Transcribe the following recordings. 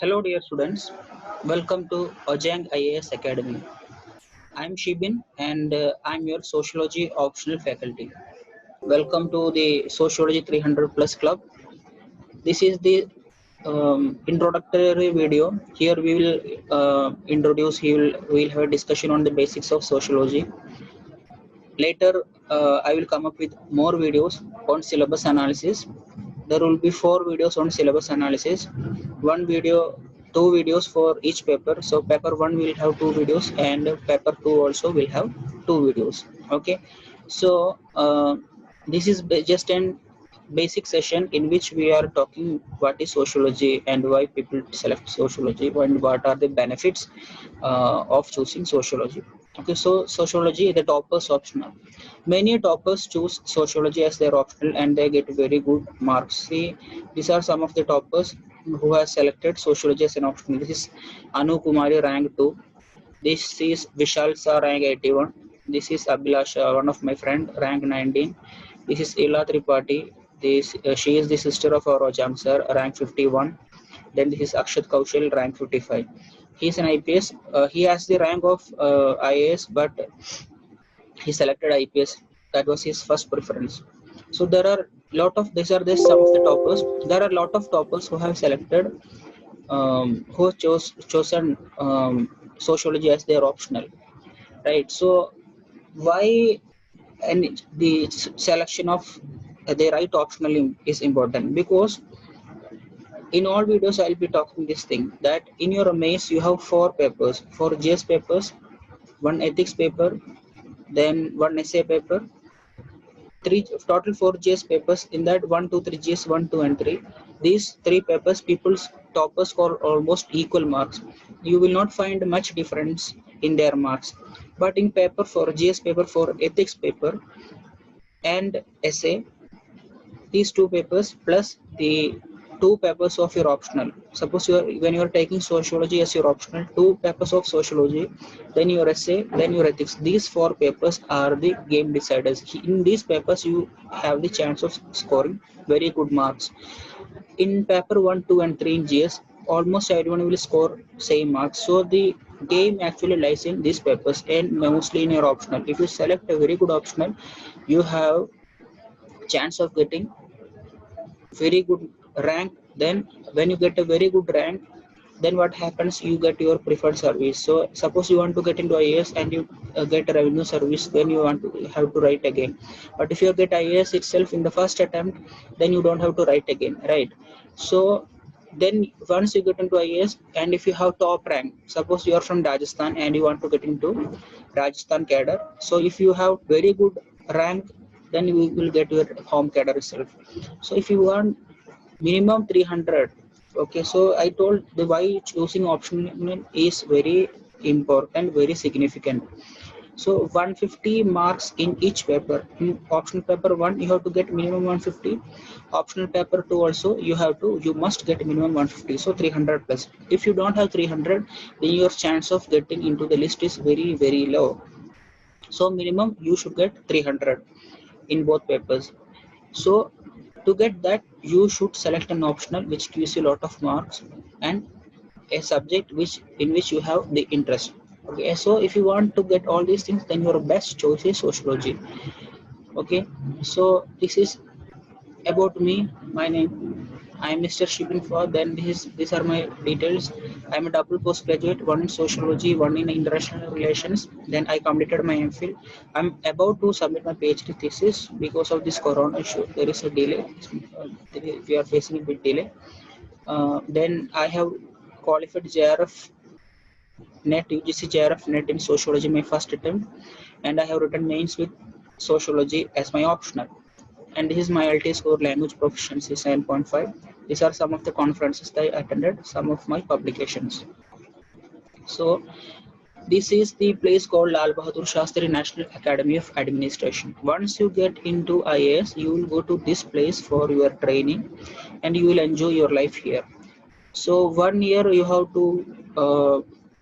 Hello, dear students. Welcome to Ojang IAS Academy. I'm Shibin and I'm your Sociology optional faculty. Welcome to the Sociology 300 Plus Club. This is the introductory video. Here we will we'll have a discussion on the basics of sociology. Later, I will come up with more videos on syllabus analysis. There will be 4 videos on syllabus analysis, one video, 2 videos for each paper. So paper 1 will have 2 videos and paper 2 also will have 2 videos. Okay, so this is just an basic session in which we are talking what is sociology and why people select sociology and what are the benefits of choosing sociology. Okay, so sociology, the toppers optional. Many toppers choose sociology as their optional and they get very good marks. See, these are some of the toppers who have selected sociology as an optional. This is Anu Kumari, rank 2. This is Vishal Sir, rank 81. This is Abhilasha, one of my friend, rank 19. This is Ila Tripathi. She is the sister of our Rojam sir, rank 51. Then this is Akshat Kaushal, rank 55. He is an IPS. He has the rank of IAS, but he selected IPS. That was his first preference. So there are these are the some of the toppers. There are a lot of toppers who have selected who chosen sociology as their optional, right? So why and the selection of the right optional is important, because in all videos I'll be talking this thing that in your maze you have 4 papers, 4 GS papers, one ethics paper, then one essay paper, three total 4 GS papers. In that 1 2 3 GS 1 2 and 3, these 3 papers people's toppers score almost equal marks. You will not find much difference in their marks. But in paper for GS paper, for ethics paper and essay, these 2 papers plus the 2 papers of your optional. Suppose you are when you are taking sociology as your optional, 2 papers of sociology, then your essay, then your ethics. These 4 papers are the game deciders. In these papers you have the chance of scoring very good marks. In paper 1 2 and 3 in GS, almost everyone will score same marks. So the game actually lies in these papers and mostly in your optional. If you select a very good optional, you have chance of getting very good rank. Then when you get a very good rank, then what happens, you get your preferred service. So suppose you want to get into IAS and you get a revenue service, then you want to have to write again. But if you get IAS itself in the first attempt, then you don't have to write again, right? So then once you get into IAS, and if you have top rank, suppose you are from Rajasthan and you want to get into Rajasthan cadre, so if you have very good rank, then you will get your home cadre itself. So if you want minimum 300, okay, so I told the why choosing option is very important, very significant. So 150 marks in each paper. In optional paper 1 you have to get minimum 150. Optional paper 2 also you must get minimum 150, so 300 plus. If you don't have 300, then your chance of getting into the list is very very low. So minimum you should get 300 in both papers. So to get that, you should select an optional which gives you a lot of marks and a subject in which you have the interest. Okay, so if you want to get all these things, then your best choice is sociology. Okay, so this is about me. My name, I am Mr. Shibin Fa. Then these are my details. I am a double postgraduate, one in sociology, one in international relations. Then I completed my MPhil. I'm about to submit my PhD thesis. Because of this corona issue, there is a delay. We are facing a bit delay. Then I have qualified JRF NET, UGC JRF NET in sociology, my first attempt, and I have written mains with sociology as my optional. And this is my LT score, language proficiency 7.5. These are some of the conferences that I attended, some of my publications. So this is the place called Lal Bahadur Shastri National Academy of Administration. Once you get into IAS, you will go to this place for your training and you will enjoy your life here. So 1 year you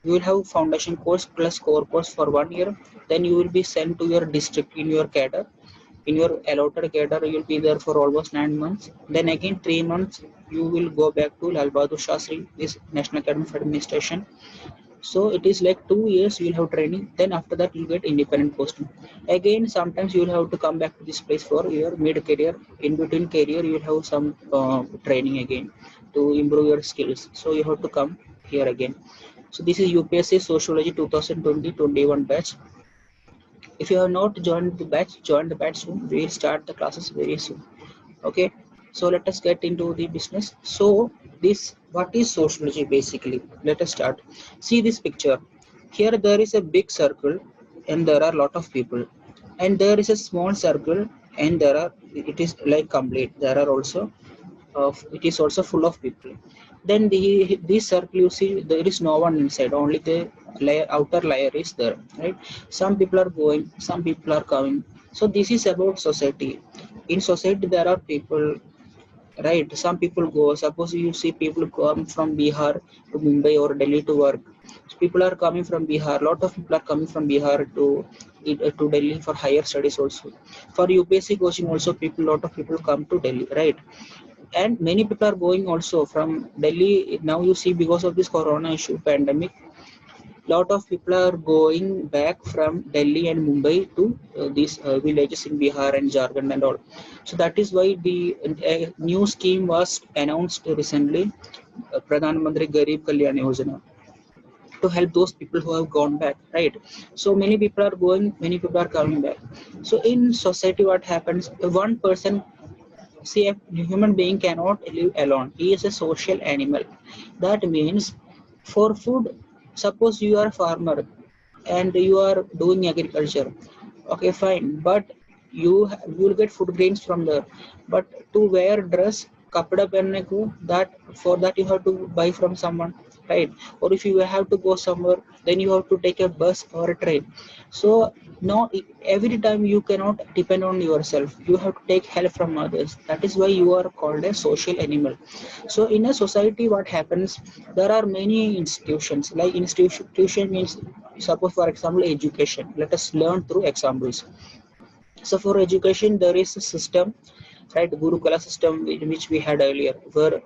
will have foundation course plus core course for 1 year. Then you will be sent to your district in your cadre. in your allotted cadre you'll be there for almost 9 months. Then again 3 months you will go back to Lal Bahadur Shastri, this National Academy of Administration. So it is like 2 years you'll have training, then after that you'll get independent posting. Again sometimes you'll have to come back to this place for your mid career. In between career you'll have some training again to improve your skills, so you have to come here again. So this is UPSC Sociology 2020-21 batch. If you have not joined the batch, join the batch soon. We will start the classes very soon. Okay, so let us get into the business. So this, what is sociology basically? Let us start. See this picture here. There is a big circle and there are a lot of people, and there is a small circle and there are, it is like complete, there are also it is also full of people. Then this circle you see there is no one inside, only the layer, outer layer is there, right? Some people are going, some people are coming. So this is about society. In society there are people, right? Some people go, suppose you see people come from Bihar to Mumbai or Delhi to work. So people are coming from Bihar, lot of people are coming from Bihar to Delhi for higher studies also. For UPSC coaching also people, lot of people come to Delhi, right? And many people are going also from Delhi. Now you see because of this corona issue pandemic, lot of people are going back from Delhi and Mumbai to these villages in Bihar and Jharkhand and all. So that is why the new scheme was announced recently, Pradhan Mantri Garib Kalyan Yojana, to help those people who have gone back, right? So many people are going, many people are coming back. So in society what happens, one person, see, a human being cannot live alone. He is a social animal. That means for food, suppose you are a farmer and you are doing agriculture. Okay, fine, but you will get food grains from there. But to wear dress, kapda pehne ko, that for that you have to buy from someone, right? Or if you have to go somewhere, then you have to take a bus or a train. So not every time you cannot depend on yourself, you have to take help from others. That is why you are called a social animal. So in a society what happens, there are many institutions. Like institution means, suppose for example education, let us learn through examples. So for education there is a system, right? Gurukula system which we had earlier, where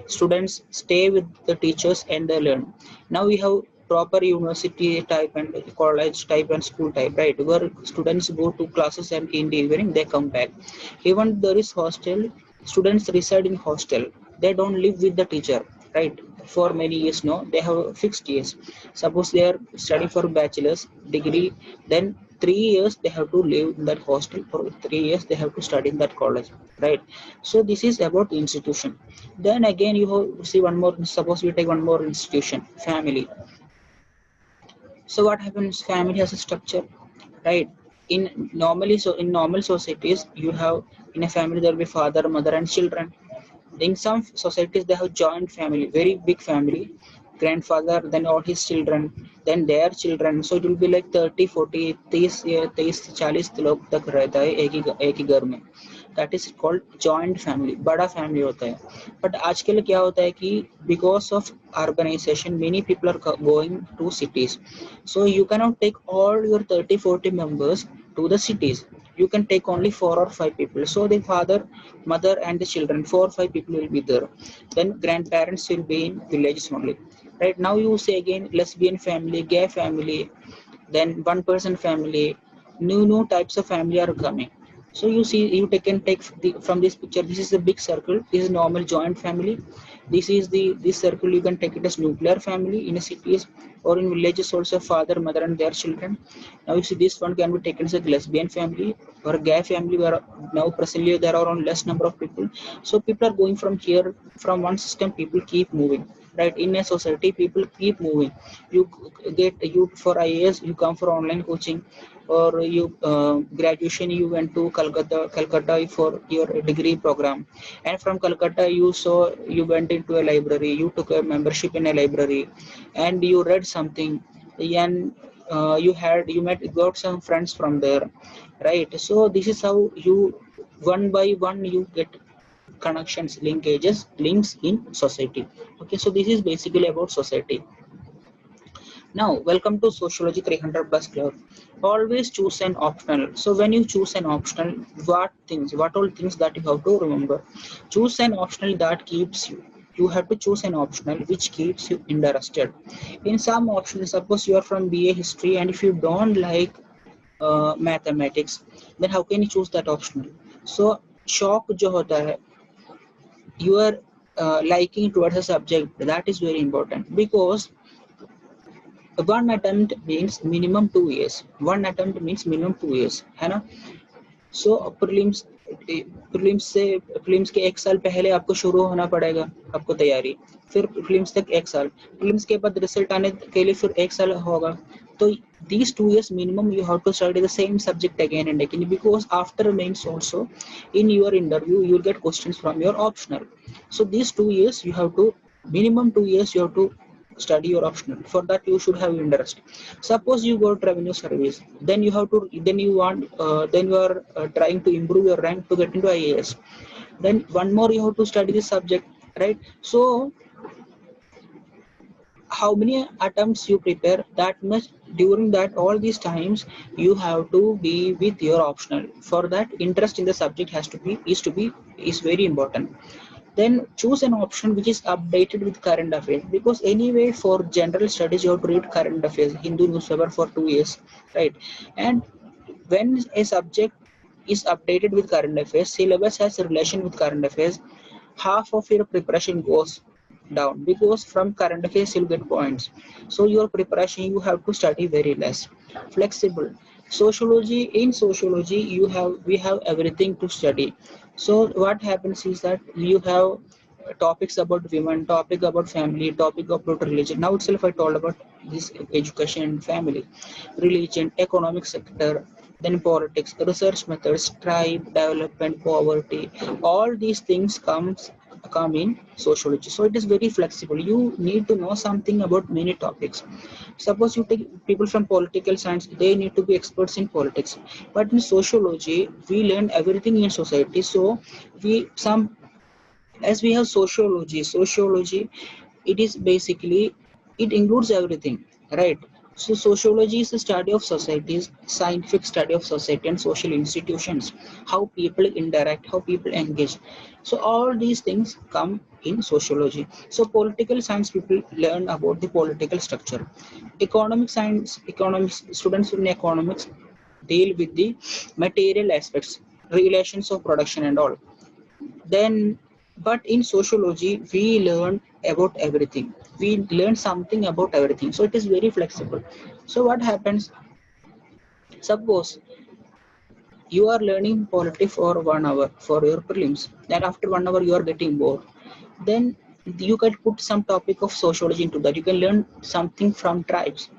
students stay with the teachers and they learn. Now we have proper university type and college type and school type, right? Where students go to classes and in the evening they come back. Even there is hostel, students reside in hostel. They don't live with the teacher, right? For many years, no, they have fixed years. Suppose they are studying for bachelor's degree, then 3 years they have to live in that hostel. For 3 years they have to study in that college, right? So this is about institution. Then again you have, see one more, suppose we take one more institution, family. So what happens, family has a structure, right? In normally, so in normal societies you have, in a family there will be father, mother and children. In some societies they have joint family, very big family, grandfather, then all his children, then their children. So it will be like 30 40 30 40 लोग तक रहता है एक ही घर में. That is called joint family, बड़ा family होता है. But आजकल क्या होता है कि because of urbanization many people are going to cities. So you cannot take all your 30 40 members to the cities. You can take only 4 or 5 people. So the father, mother and the children, 4 or 5 people will be there. Then grandparents will be in villages only, right? Now you say again lesbian family, gay family, then one person family, new types of family are coming. So you see, you can take from this picture, this is a big circle, this is normal joint family. This is this circle, you can take it as nuclear family. In a cities or in villages also, father, mother and their children. Now you see this one can be taken as a lesbian family or a gay family, where now presently there are on less number of people. So people are going from here, from one system people keep moving, right? In a society people keep moving. You get, you for IAS you come for online coaching, or you graduation you went to Calcutta for your degree program, and from Calcutta you went into a library, you took a membership in a library and you read something, and you got some friends from there, right? So this is how you, one by one you get connections, linkages, links in society. Okay, so this is basically about society. Now, welcome to Sociology 300 Plus Club. Always choose an optional. So when you choose an optional, what all things that you have to remember? Choose an optional that keeps you. You have to choose an optional which keeps you interested. In some options, suppose you are from BA History, and if you don't like mathematics, then how can you choose that optional? So shock जो होता है, you are liking towards a subject, that is very important, because one attempt means minimum 2 years. One attempt means minimum 2 years, है ना? So prelims के 1 साल पहले आपको शुरू होना पड़ेगा आपको तैयारी, फिर प्रीलिम्स तक 1 साल, प्रीलिम्स के बाद रिजल्ट आने के लिए फिर 1 साल होगा. So these 2 years minimum you have to study the same subject again and again, because after mains also in your interview you will get questions from your optional. So these 2 years you have to, minimum 2 years you have to study your optional. For that you should have interest. Suppose you got revenue service, then you have to, then you are trying to improve your rank to get into IAS, then one more you have to study this subject, right? So how many attempts you prepare, that much during that all these times you have to be with your optional. For that interest in the subject is very important. Then choose an option which is updated with current affairs, because anyway for general studies you have to read current affairs, Hindu newspaper for 2 years, right? And when a subject is updated with current affairs, syllabus has a relation with current affairs, half of your preparation goes down, because from current affairs you'll get points. So your preparation you have to study very less. Flexible. Sociology, in sociology we have everything to study. So what happens is that you have topics about women, topic about family, topic about religion. Now itself I told about this: education, family, religion, economic sector, then politics, research methods, tribe, development, poverty. All these things come in sociology. So it is very flexible. You need to know something about many topics. Suppose you take people from political science, they need to be experts in politics. But in sociology, we learn everything in society. So as we have sociology, it is basically, it includes everything, right? So sociology is the study of societies, scientific study of society and social institutions, how people interact, how people engage. So all these things come in sociology. So political science people learn about the political structure. Economic science, economics students in economics deal with the material aspects, relations of production and all. Then but in sociology we learn about everything, we learn something about everything. So it is very flexible. So what happens, suppose you are learning politics for 1 hour for your prelims, then after 1 hour you are getting bored, then you can put some topic of sociology into that, you can learn something from tribes.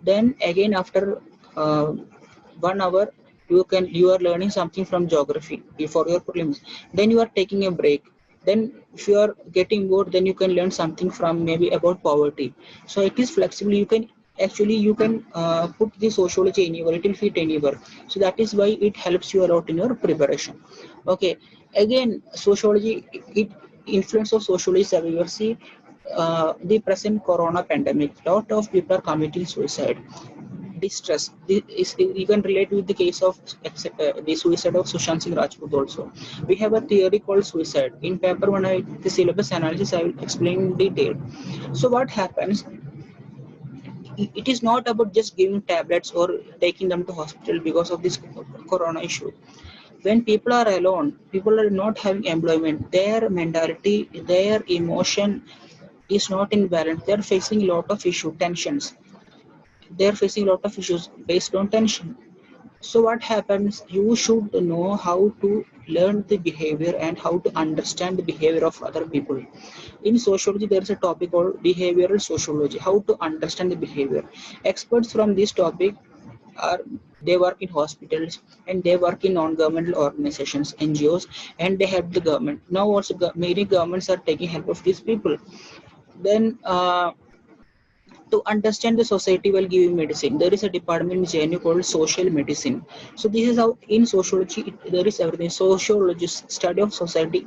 Then again after 1 hour you are learning something from geography for your prelims, then you are taking a break. Then if you are getting bored, then you can learn something from maybe about poverty. So it is flexible, you can actually put the sociology anywhere, it will fit anywhere. So that is why it helps you a lot in your preparation. Okay, again sociology, it influence of sociology is everywhere. See, the present corona pandemic, lot of people are committing suicide. Distress, you can relate with the case of the suicide of Sushant Singh Rajput also. We have a theory called suicide. In paper when I the syllabus analysis I will explain in detail. So what happens, it is not about just giving tablets or taking them to hospital because of this corona issue. When people are alone, people are not having employment, their mentality, their emotion is not in balance, they are facing a lot of issue, tensions, they're facing a lot of issues based on tension. So what happens, you should know how to learn the behavior and how to understand the behavior of other people. In sociology there is a topic called behavioral sociology, how to understand the behavior. Experts from this topic are, they work in hospitals and they work in non-governmental organizations, NGOs, and they help the government. Now also many governments are taking help of these people. Then to understand the society while giving medicine, there is a department in JNU called social medicine. So this is how in sociology there is everything. Sociology, study of society,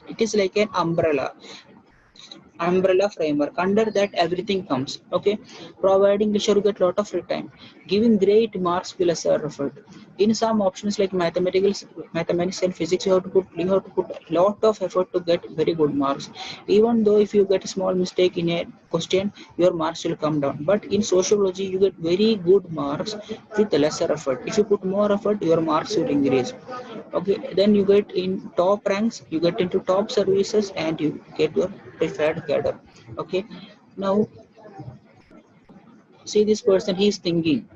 it is like an umbrella. umbrella framework. Under that everything comes. Okay, providing leisure you get lot of free time, giving great marks with lesser effort. In some options like mathematics and physics, you have to put a lot of effort to get very good marks. Even though if you get a small mistake in a question, your marks will come down. But in sociology you get very good marks with lesser effort. If you put more effort, your marks will increase. Okay, then you get in top ranks, you get into top services, and you get your preferred cadre. Okay, now see this person, he is thinking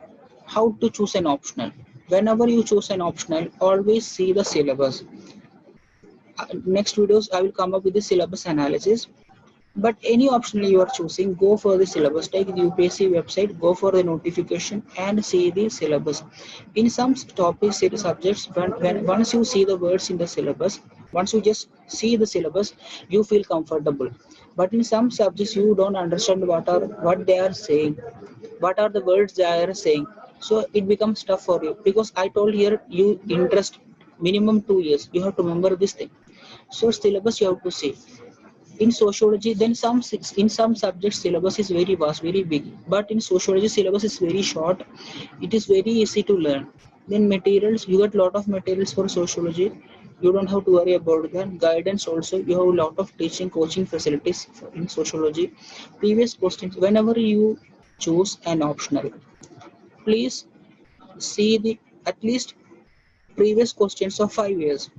how to choose an optional. Whenever you choose an optional, always see the syllabus. Next videos I will come up with the syllabus analysis. But any optional you are choosing, go for the syllabus. Take the UPSC website, go for the notification and see the syllabus. In some topics, subjects, when once you see the words in the syllabus, once you just see the syllabus, you feel comfortable. But in some subjects, you don't understand what they are saying, what are the words they are saying. So it becomes tough for you, because I told here you interest minimum 2 years. You have to remember this thing. So syllabus you have to see. In sociology, then in some subjects syllabus is very vast, very big, but in sociology syllabus is very short. It is very easy to learn. Then materials, you get a lot of materials for sociology. You don't have to worry about that. Guidance also, you have a lot of teaching coaching facilities in sociology. Previous questions, whenever you choose an optional, please see the at least previous questions of 5 years.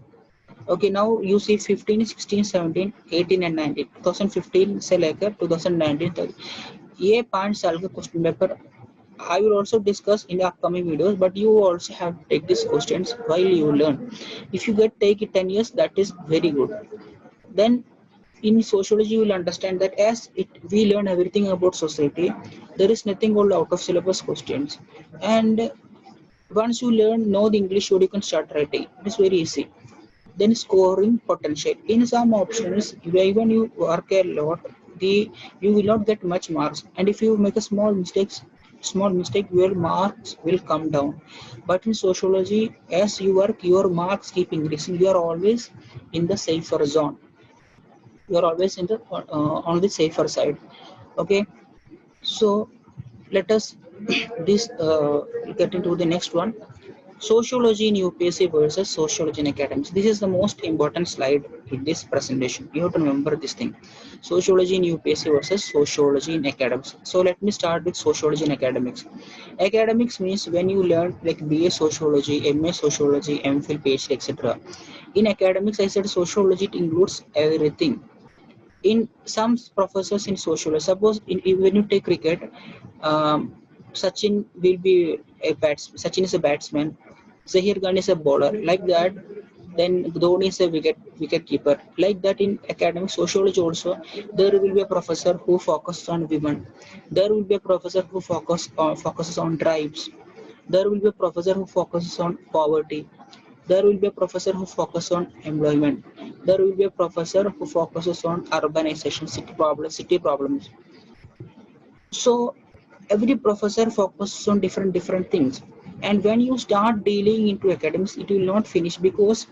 Okay, now you see 15, 16, 17, 18 and 19. 2015 से लेकर 2019 तक ये 5 साल का question paper I will also discuss in the upcoming videos, but you also have to take these questions while you learn. If you take it 10 years, that is very good. Then in sociology, you will understand that as we learn everything about society, there is nothing called out of syllabus questions. And once you know the English word, you can start writing. It is very easy. Then scoring potential, in some options even you work a lot, you will not get much marks, and if you make a small mistake, your marks will come down. But in sociology, as you work, your marks keep increasing. You are always in the safer zone. You are always in the on the safer side. Okay, so let us this get into the next one. Sociology in UPSC versus sociology in academics. This is the most important slide in this presentation. You have to remember this thing. Sociology in UPSC versus sociology in academics. So let me start with sociology in academics. Academics means when you learn like BA sociology, MA sociology, MPhil, PhD, etc. In academics, I said sociology, it includes everything. In some professors in sociology, suppose when you take cricket, Sachin will be Sachin is a batsman, Zahir Khan is a bowler, like that. Then Dhoni is a wicket keeper. Like that in academic sociology also, there will be a professor who focuses on women. There will be a professor who focuses on tribes. There will be a professor who focuses on poverty. There will be a professor who focuses on employment. There will be a professor who focuses on urbanization, city problems. So every professor focuses on different things. And when you start dealing into academics, it will not finish, because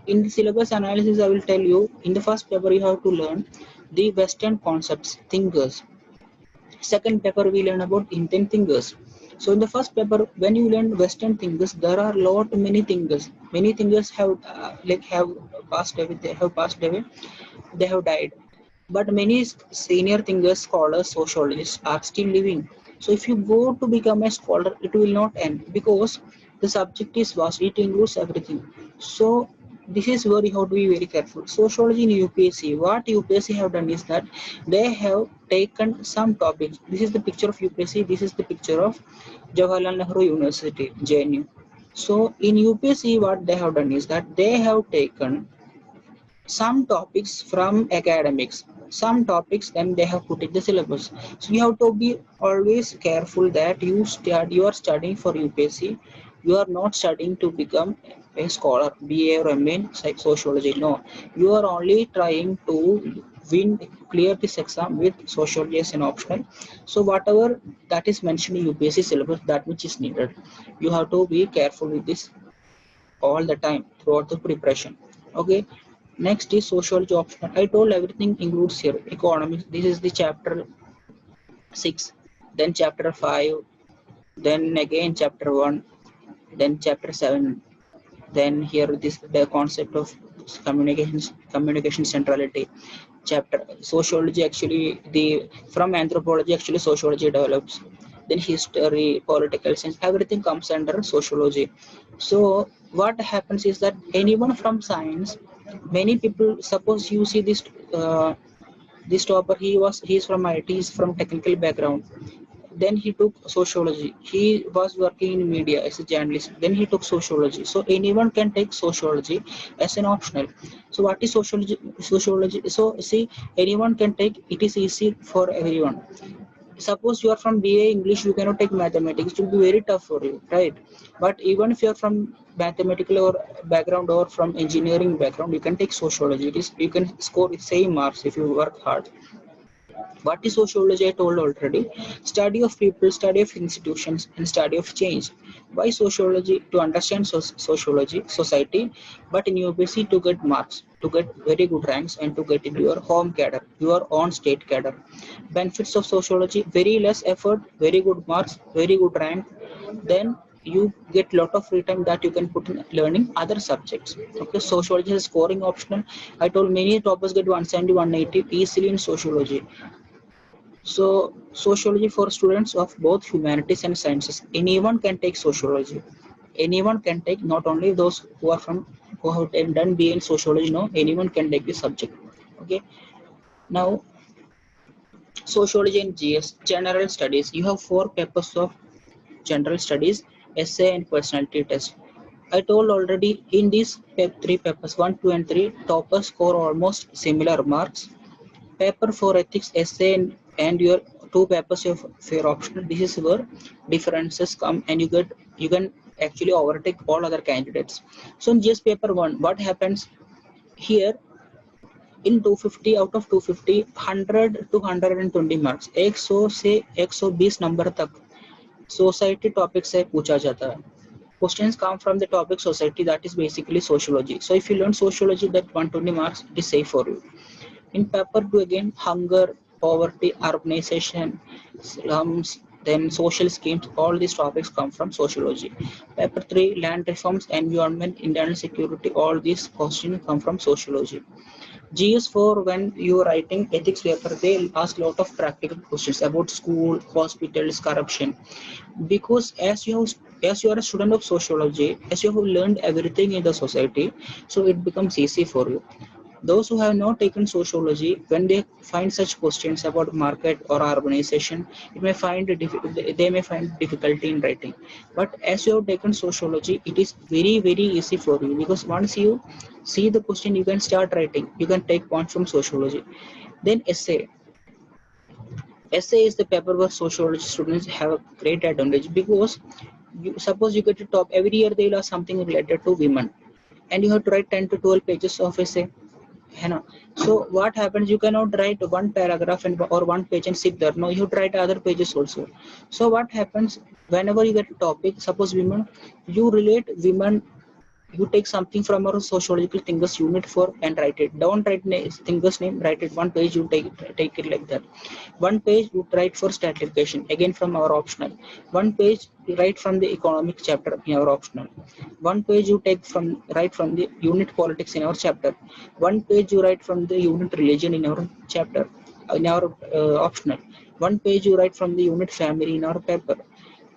in the syllabus analysis, I will tell you, in the first paper you have to learn the Western concepts, thinkers. Second paper we learn about Indian thinkers. So in the first paper, when you learn Western thinkers, there are many thinkers. Many thinkers have have passed away. They have died. But many senior thinkers, scholars, sociologists are still living. So if you go to become a scholar, it will not end, because the subject is vast. It includes everything. So this is where you have to be very careful. Sociology in UPSC, what UPSC have done is that they have taken some topics. This is the picture of UPSC. This is the picture of Jawaharlal Nehru University, JNU. So in UPSC, what they have done is that they have taken some topics from academics, some topics then they have put in the syllabus. So you have to be always careful that you are studying for UPSC. You are not studying to become a scholar, BA or MA in sociology. No, you are only trying to clear this exam with sociology as an optional. So whatever that is mentioned in UPSC syllabus, that which is needed, you have to be careful with this all the time throughout the preparation. Okay, Next is sociology optional. I told everything includes here. Economics, this is the chapter 6, then chapter 5, then again chapter 1, then chapter 7, then here this the concept of communication centrality. Chapter sociology, actually the from anthropology actually sociology develops, then history, political science, everything comes under sociology. So what happens is that anyone from science, many people, suppose you see this topper, he's from IT, he's from technical background, then he took sociology, he was working in media as a journalist, then he took sociology. So anyone can take sociology as an optional. So what is sociology? So see, anyone can take, it is easy for everyone. Suppose you are from BA English, you cannot take mathematics, it will be very tough for you, right? But even if you are from mathematical or background or from engineering background, you can take sociology. It is, you can score the same marks if you work hard. What is sociology? I told already. Study of people, study of institutions, and study of change. Why sociology? To understand sociology, society, but in UPSC to get marks, to get very good ranks, and to get into your home cadre, your own state cadre. Benefits of sociology: very less effort, very good marks, very good rank. Then you get lot of free time that you can put in learning other subjects. Okay, sociology is scoring optional. I told many toppers get 170, 180 easily in sociology. So sociology for students of both humanities and sciences. Anyone can take sociology. Anyone can take, not only those who are from, who have done BA in sociology. No, anyone can take this subject. Okay. Now sociology and GS, general studies. You have 4 papers of general studies, essay and personality test. I told already in these 3 papers, 1, 2 and 3, toppers score almost similar marks. Paper for ethics, essay and your 2 papers of your optional, this is where differences come, and you can actually overtake all other candidates. So in just paper 1, what happens here, in 250 out of 250, 100 to 120 marks, 100 से 120 number तक society topic से पूछा जाता है. Questions come from the topic society, that is basically sociology. So if you learn sociology, that 120 marks is safe for you. In paper 2 again, hunger, poverty, urbanization, slums, then social schemes, all these topics come from sociology. Paper 3, land reforms, environment, internal security, all these questions come from sociology. GS4, when you are writing ethics paper, they ask a lot of practical questions about school, hospitals, corruption. Because as you are a student of sociology, as you have learned everything in the society, so it becomes easy for you. Those who have not taken sociology, when they find such questions about market or urbanization, it may find they may find difficulty in writing. But as you have taken sociology, it is very easy for you, because once you see the question, you can start writing. You can take points from sociology. Then essay. Essay is the paper where sociology students have a great advantage, because suppose you get a top every year, they will ask something related to women, and you have to write 10 to 12 pages of essay. So what happens, you cannot write one paragraph or one page and sit there. No, you have to write other pages also. So what happens, whenever you get a topic, suppose women, you relate women, you take something from our sociological thinkers unit 4 and write it. Don't write thinker's name, write it one page, you take it like that. One page you write for stratification, again from our optional. One page you write from the economic chapter in our optional. One page you write from the unit politics in our chapter. One page you write from the unit religion in our chapter, in our optional. One page you write from the unit family in our paper.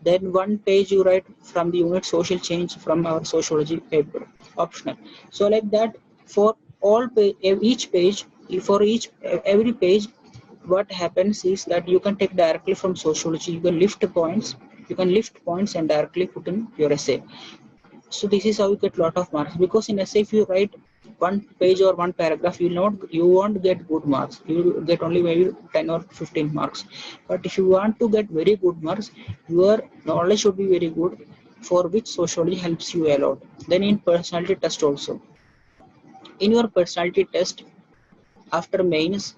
Then one page you write from the unit social change from our sociology paper, optional. So like that, for all each page, for every page, what happens is that you can take directly from sociology. You can lift points and directly put in your essay. So this is how you get lot of marks, because in essay if you write one page or one paragraph, you won't get good marks. You will get only maybe 10 or 15 marks. But if you want to get very good marks, your knowledge should be very good, for which sociology helps you a lot. Then in personality test also, in your personality test after mains,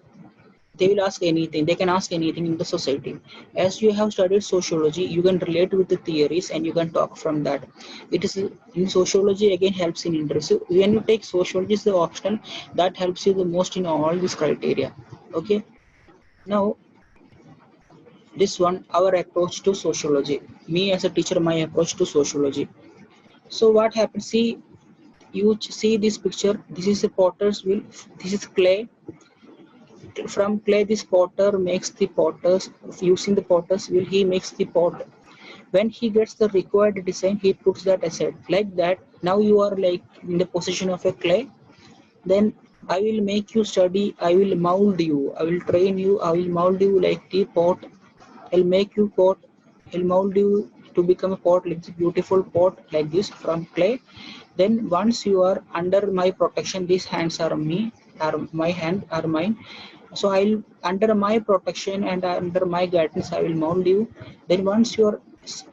They will ask anything, they can ask anything in the society. As you have studied sociology, you can relate with the theories and you can talk from that. It is in sociology again helps in interview. So when you take sociology is the optional, that helps you the most in all these criteria. Okay, now this one, our approach to sociology, me as a teacher, my approach to sociology. So what happens, see, you see this picture, this is a potter's wheel, this is clay. From clay this potter makes the potters, using the potter's wheel he makes the pot. When he gets the required design, he puts that aside like that. Now you are like in the position of a clay. Then I will make you study, I will mold you, I will train you, I will mold you like the pot. I'll make you pot, I'll mold you to become a pot, like a beautiful pot like this from clay. Then once you are under my protection, these hands are me, are my hand, are mine. So I'll under my protection and under my guidance, I will mold you. Then once you are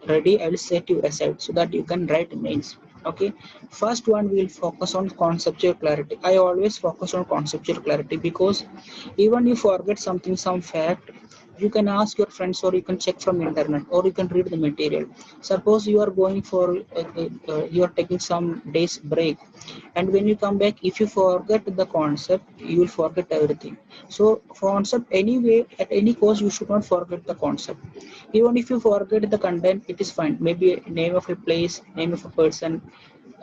ready, I will set you aside so that you can write names. Okay, first one will focus on conceptual clarity. I always focus on conceptual clarity because even you forget something, some fact, you can ask your friends or you can check from internet or you can read the material. Suppose you are going for you are taking some days break, and when you come back, if you forget the concept, you will forget everything. So concept anyway, at any cost you should not forget the concept. Even if you forget the content, it is fine, maybe a name of a place, name of a person,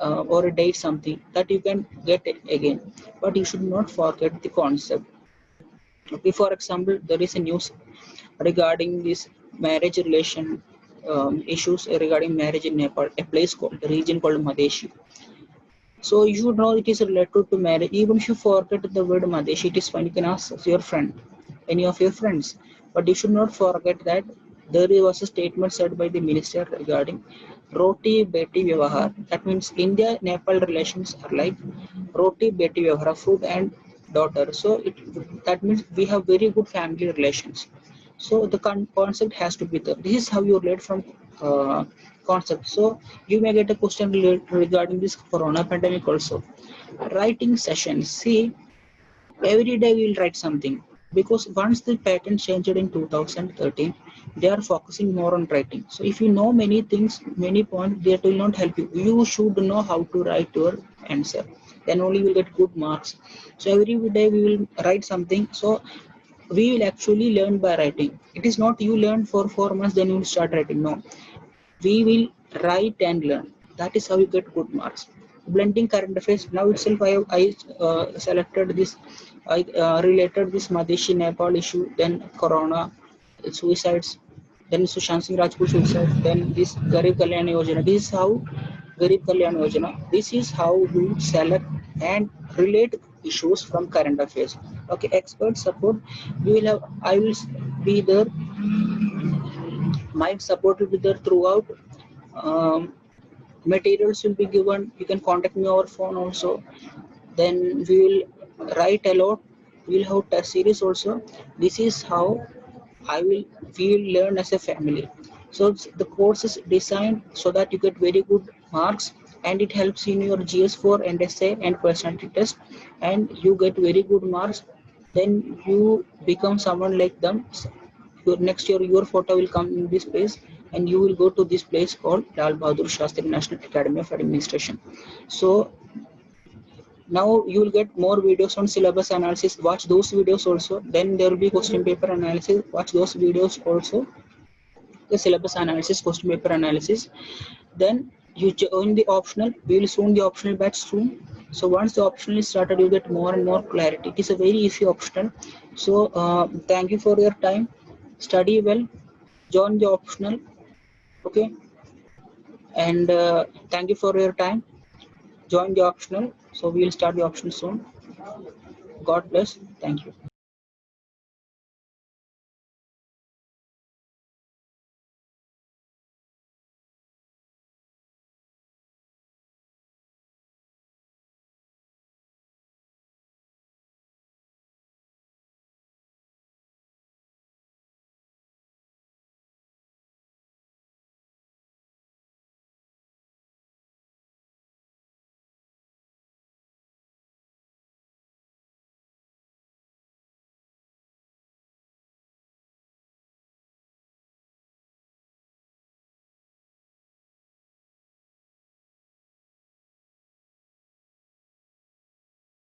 or a date, something that you can get it again, but you should not forget the concept. Okay, for example, there is a news regarding this marriage relation issues regarding marriage in Nepal, a place called, a region called Madeshi. So you should know it is related to marriage. Even if you forget the word Madeshi, it is fine. You can ask your friend, any of your friends. But you should not forget that there was a statement said by the minister regarding Roti Beti Vyavahar. That means India Nepal relations are like Roti Beti Vyavahar, food and daughter. So that means we have very good family relations. So the concept has to be there. This is how you relate from concept. So you may get a question regarding this corona pandemic also. Writing sessions. See, every day we will write something because once the pattern changed in 2013, they are focusing more on writing. So if you know many things, many points, that will not help you. You should know how to write your answer. Then only you will get good marks. So every day we will write something. So we will actually learn by writing. It is not you learn for 4 months then you will start writing. No, we will write and learn. That is how you get good marks. Blending current affairs. Now itself I selected this. I related this Madeshi Nepal issue, then Corona, suicides, then Sushant Singh Rajput suicide, then this Garib Kalyan Yojana. This is how Garib Kalyan Yojana. This is how we select and relate issues from current affairs. Okay, expert support. We will have. I will be there. My support will be there throughout. Um, Materials will be given. You can contact me over phone also. Then we will write a lot. We will have test series also. This is how I will we will learn as a family. So the course is designed so that you get very good marks, and it helps in your GS4 and essay and personality test, and you get very good marks. Then you become someone like them. Your next year your photo will come in this place, and you will go to this place called Lal Bahadur Shastri National Academy of Administration. So now you will get more videos on syllabus analysis. Watch those videos also. Then there will be question paper analysis. Watch those videos also. The syllabus analysis, question paper analysis. Then you join the optional. We will soon the optional batch soon. So once the optional is started, you get more and more clarity. It is a very easy optional. So thank you for your time. Study well. Join the optional. Okay. And thank you for your time. Join the optional. So we will start the optional soon. God bless. Thank you.